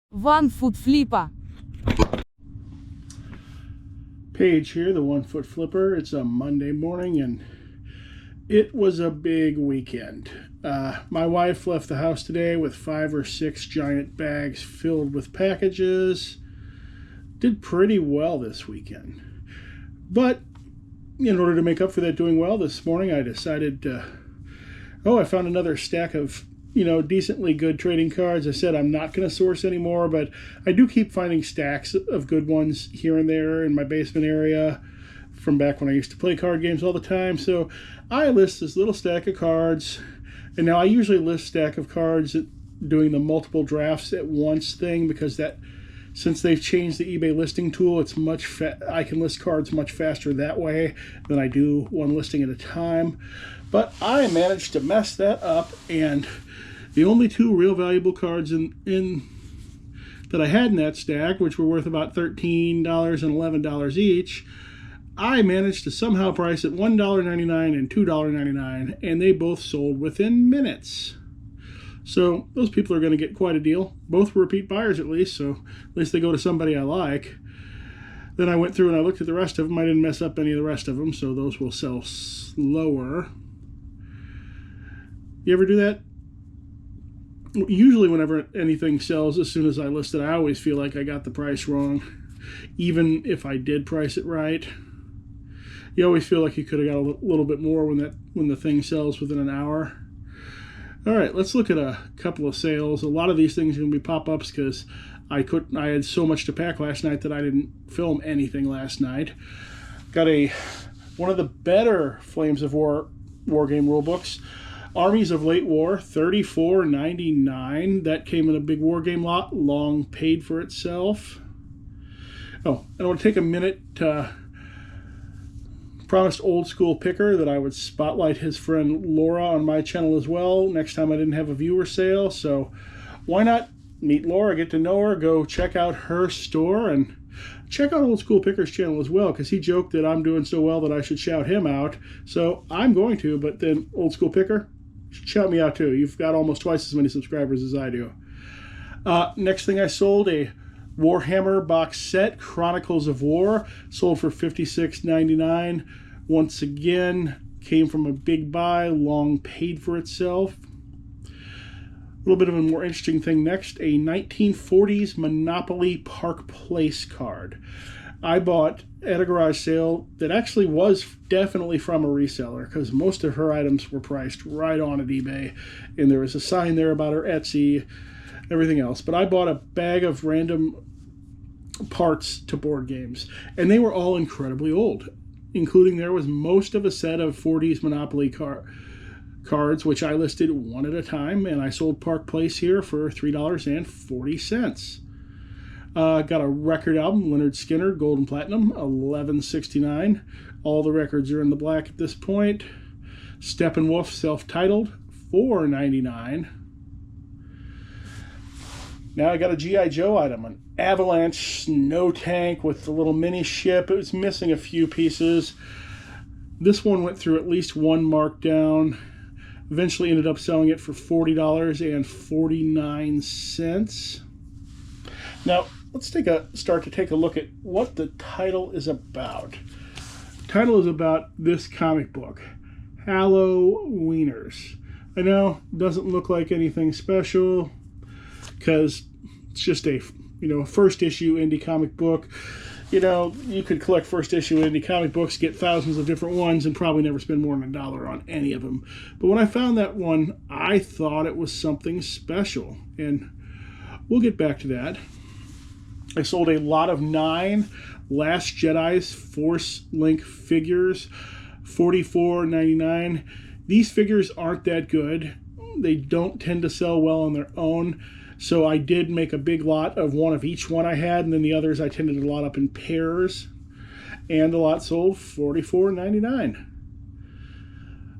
One-foot-flipper. Paige here, the 1 Foot Flipper. It's a Monday morning and it was a big weekend. My wife left the house today with 5 or 6 giant bags filled with packages. Did pretty well this weekend. But in order to make up for that doing well this morning, I decided I found another stack of decently good trading cards. I said I'm not going to source anymore, but I do keep finding stacks of good ones here and there in my basement area from back when I used to play card games all the time. So I list this little stack of cards, and now I usually list stack of cards doing the multiple drafts at once thing, because that, since they've changed the eBay listing tool, it's I can list cards much faster that way than I do one listing at a time. But I managed to mess that up, and the only 2 real valuable cards in that I had in that stack, which were worth about $13 and $11 each, I managed to somehow price at $1.99 and $2.99, and they both sold within minutes. So those people are going to get quite a deal. Both were repeat buyers at least, so at least they go to somebody I like. Then I went through and I looked at the rest of them. I didn't mess up any of the rest of them, so those will sell slower. You ever do that? Usually whenever anything sells, as soon as I list it, I always feel like I got the price wrong, even if I did price it right. You always feel like you could have got a little bit more when the thing sells within an hour. All right, let's look at a couple of sales. A lot of these things are going to be pop-ups because I had so much to pack last night that I didn't film anything last night. Got one of the better Flames of War game rule books. Armies of Late War, $34.99. That came in a big war game lot, long paid for itself. Oh, and I want to take a minute to promised Old School Picker that I would spotlight his friend Laura on my channel as well next time I didn't have a viewer sale. So why not meet Laura, get to know her, go check out her store, and check out Old School Picker's channel as well, because he joked that I'm doing so well that I should shout him out. So I'm going to, but then Old School Picker, shout me out too. You've got almost twice as many subscribers as I do. Next thing I sold, a Warhammer box set, Chronicles of War, sold for $56.99. Once again, came from a big buy, long paid for itself. A little bit of a more interesting thing next, a 1940s Monopoly Park Place card. I bought at a garage sale that actually was definitely from a reseller, because most of her items were priced right on at eBay, and there was a sign there about her Etsy, everything else. But I bought a bag of random parts to board games, and they were all incredibly old, including there was most of a set of 40s Monopoly cards, which I listed one at a time, and I sold Park Place here for $3.40. Got a record album, Leonard Skinner, Gold and Platinum, $11.69. All the records are in the black at this point. Steppenwolf, self-titled, $4.99. Now I got a G.I. Joe item, an Avalanche snow tank with the little mini ship. It was missing a few pieces. This one went through at least one markdown. Eventually ended up selling it for $40.49. Now, let's start to take a look at what the title is about. The title is about this comic book, Halloweeners. I know, it doesn't look like anything special, because it's just a first issue indie comic book. You could collect first issue indie comic books, get thousands of different ones, and probably never spend more than $1 on any of them. But when I found that one, I thought it was something special, and we'll get back to that. I sold a lot of 9 Last Jedi's Force Link figures, $44.99. These figures aren't that good. They don't tend to sell well on their own. So I did make a big lot of one of each one I had, and then the others I tended to lot up in pairs. And the lot sold $44.99.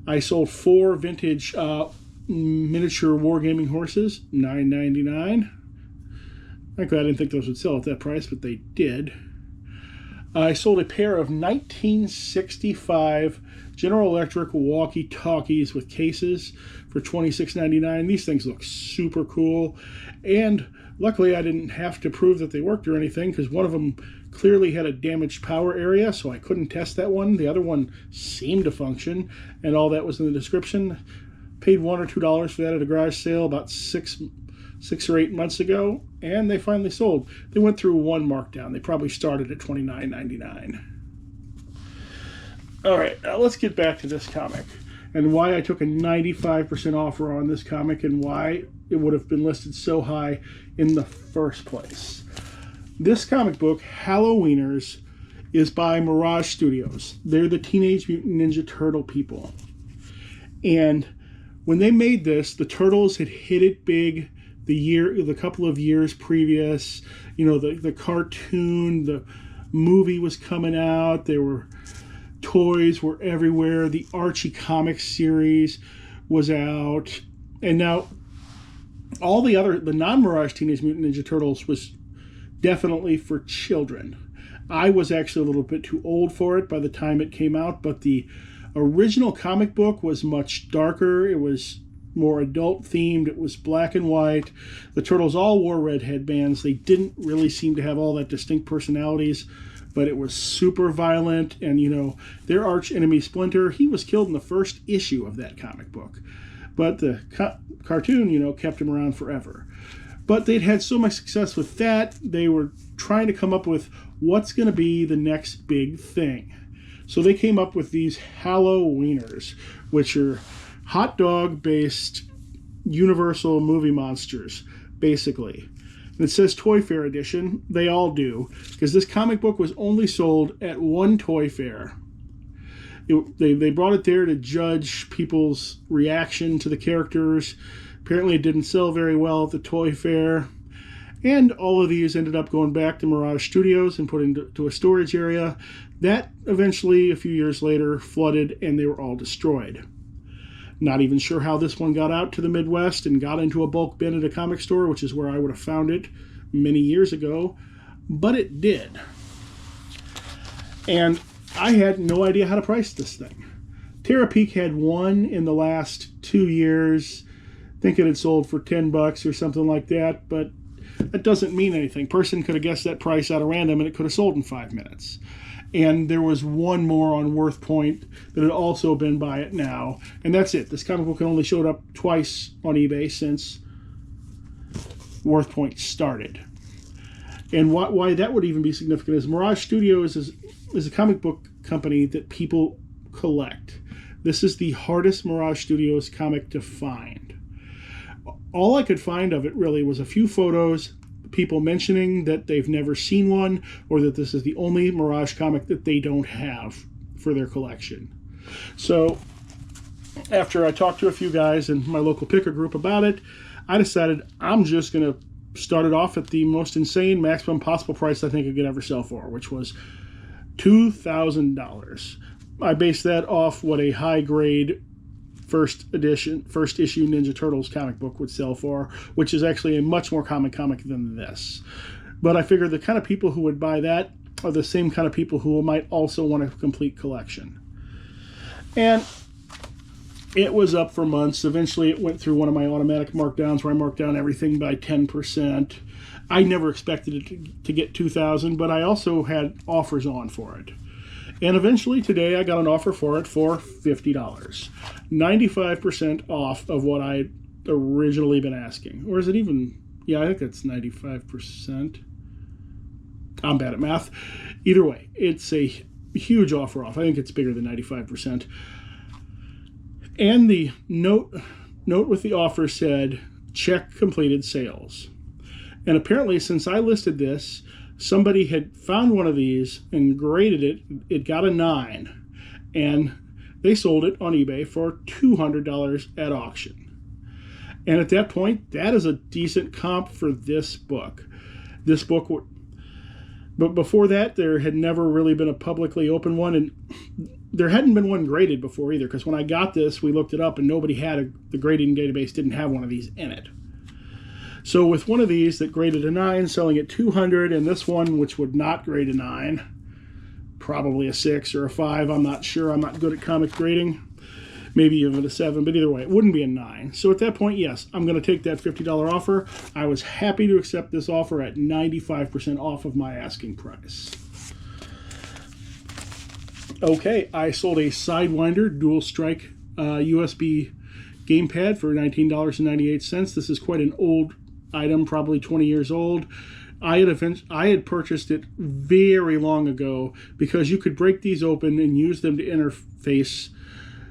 I sold 4 vintage miniature wargaming horses, $9.99. Frankly, I didn't think those would sell at that price, but they did. I sold a pair of 1965 General Electric walkie-talkies with cases for $26.99. These things look super cool. And Luckily, I didn't have to prove that they worked or anything, because one of them clearly had a damaged power area, so I couldn't test that one. The other one seemed to function, and all that was in the description. Paid $1 or $2 for that at a garage sale about six or 8 months ago, and they finally sold. They went through one markdown. They probably started at $29.99. All right, now let's get back to this comic and why I took a 95% offer on this comic and why it would have been listed so high in the first place. This comic book, Halloweeners, is by Mirage Studios. They're the Teenage Mutant Ninja Turtle people. And when they made this, the Turtles had hit it big the couple of years previous. You know, the cartoon, the movie was coming out. Toys were everywhere. The Archie comic series was out. And now all the non-Mirage Teenage Mutant Ninja Turtles was definitely for children. I was actually a little bit too old for it by the time it came out, but the original comic book was much darker. It was more adult themed. It was black and white. The Turtles all wore red headbands. They didn't really seem to have all that distinct personalities, but it was super violent. And, you know, their arch enemy Splinter, he was killed in the first issue of that comic book. But the cartoon, you know, kept him around forever. But they'd had so much success with that, they were trying to come up with what's going to be the next big thing. So they came up with these Halloweeners, which are hot dog-based Universal movie monsters, basically. And it says Toy Fair Edition. They all do, because this comic book was only sold at one toy fair. They brought it there to judge people's reaction to the characters. Apparently it didn't sell very well at the toy fair. And all of these ended up going back to Mirage Studios and put into a storage area. That eventually, a few years later, flooded and they were all destroyed. Not even sure how this one got out to the Midwest and got into a bulk bin at a comic store, which is where I would have found it many years ago. But it did. And I had no idea how to price this thing. Terapeak had one in the last 2 years. I think it had sold for $10 or something like that, but that doesn't mean anything. Person could have guessed that price out of random and it could have sold in 5 minutes. And there was one more on Worth Point that had also been Buy It Now. And that's it. This comic book only showed up twice on eBay since Worth Point started. And why that would even be significant is Mirage Studios is a comic book company that people collect. This is the hardest Mirage Studios comic to find. All I could find of it really was a few photos, people mentioning that they've never seen one, or that this is the only Mirage comic that they don't have for their collection. So after I talked to a few guys in my local picker group about it, I decided I'm just going to start it off at the most insane maximum possible price I think it could ever sell for, which was $2,000. I based that off what a high grade first issue Ninja Turtles comic book would sell for, which is actually a much more common comic than this. But I figured the kind of people who would buy that are the same kind of people who might also want a complete collection. And it was up for months. Eventually it went through one of my automatic markdowns where I marked down everything by 10%. I never expected it to get $2,000, but I also had offers on for it. And eventually today I got an offer for it for $50. 95% off of what I'd originally been asking. Or is it even... Yeah, I think it's 95%. I'm bad at math. Either way, it's a huge offer off. I think it's bigger than 95%. And the note with the offer said, check completed sales. And apparently since I listed this, somebody had found one of these and graded it. It got a 9. And they sold it on eBay for $200 at auction. And at that point, that is a decent comp for this book. But before that, there had never really been a publicly open one. And there hadn't been one graded before either. Because when I got this, we looked it up and nobody had the grading database didn't have one of these in it. So with one of these that graded a 9, selling at $200, and this one which would not grade a 9, probably a 6 or a 5, I'm not sure. I'm not good at comic grading. maybe even a 7, but either way, it wouldn't be a 9. So at that point, yes, I'm going to take that $50 offer. I was happy to accept this offer at 95% off of my asking price. Okay, I sold a Sidewinder Dual Strike USB gamepad for $19.98. This is quite an old item, probably 20 years old. I had purchased it very long ago because you could break these open and use them to interface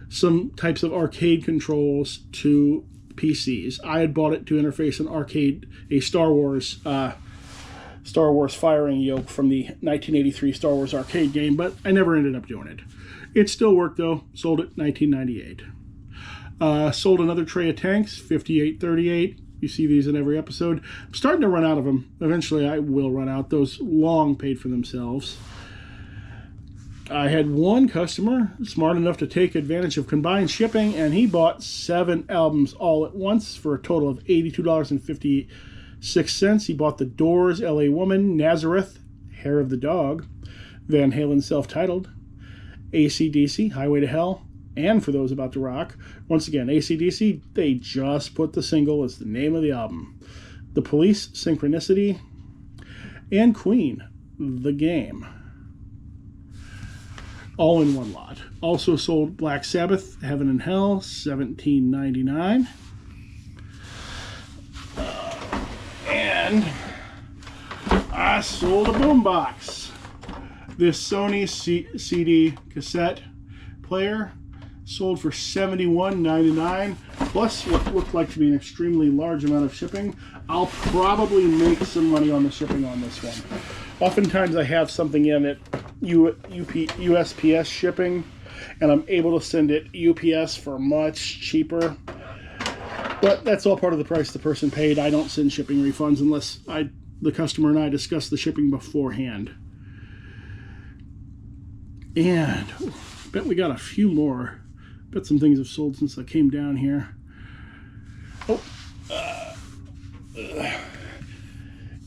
some types of arcade controls to PCs. I had bought it to interface a Star Wars firing yoke from the 1983 Star Wars arcade game, but I never ended up doing it. It still worked though. Sold it $19.98. Sold another tray of tanks, 5838. You see these in every episode. I'm starting to run out of them. Eventually I will run out. Those long paid for themselves. I had one customer smart enough to take advantage of combined shipping, and he bought 7 albums all at once for a total of $82.56. He bought The Doors, LA Woman, Nazareth, Hair of the Dog, Van Halen Self-Titled, AC/DC, Highway to Hell, and For Those About to Rock. Once again, AC/DC, they just put the single as the name of the album. The Police, Synchronicity, and Queen, The Game. All in one lot. Also sold Black Sabbath, Heaven and Hell, $17.99. And I sold a boombox. This Sony CD cassette player sold for $71.99, plus what looked like to be an extremely large amount of shipping. I'll probably make some money on the shipping on this one. Oftentimes I have something in it, USPS shipping, and I'm able to send it UPS for much cheaper. But that's all part of the price the person paid. I don't send shipping refunds unless the customer and I discuss the shipping beforehand. And I bet we got a few more. Bet some things have sold since I came down here.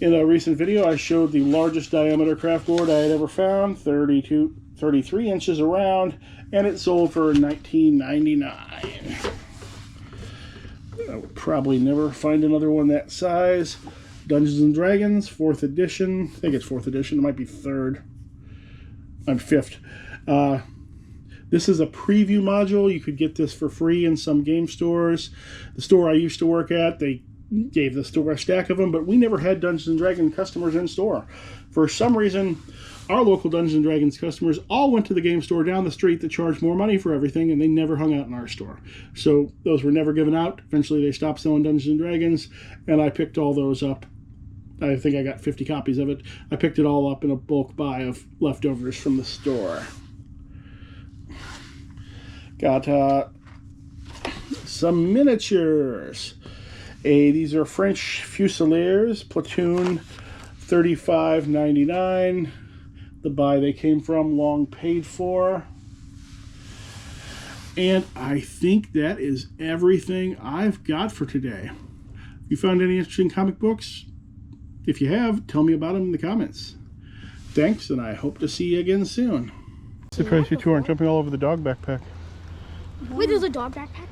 In a recent video, I showed the largest diameter craft board I had ever found, 33 inches around, and it sold for $19.99. I would probably never find another one that size. Dungeons and Dragons, 4th edition. I think it's 4th edition. It might be 3rd. I'm 5th. This is a preview module. You could get this for free in some game stores. The store I used to work at, they gave the store a stack of them, but we never had Dungeons and Dragons customers in store. For some reason, our local Dungeons and Dragons customers all went to the game store down the street that charged more money for everything, and they never hung out in our store. So those were never given out. Eventually they stopped selling Dungeons and Dragons, and I picked all those up. I think I got 50 copies of it. I picked it all up in a bulk buy of leftovers from the store. Got some miniatures. These are French Fusiliers, Platoon, $35.99. The buy they came from, long paid for. And I think that is everything I've got for today. If you found any interesting comic books, if you have, tell me about them in the comments. Thanks, and I hope to see you again soon. Surprised you two aren't jumping all over the dog backpack. Wait, there's a dog backpack?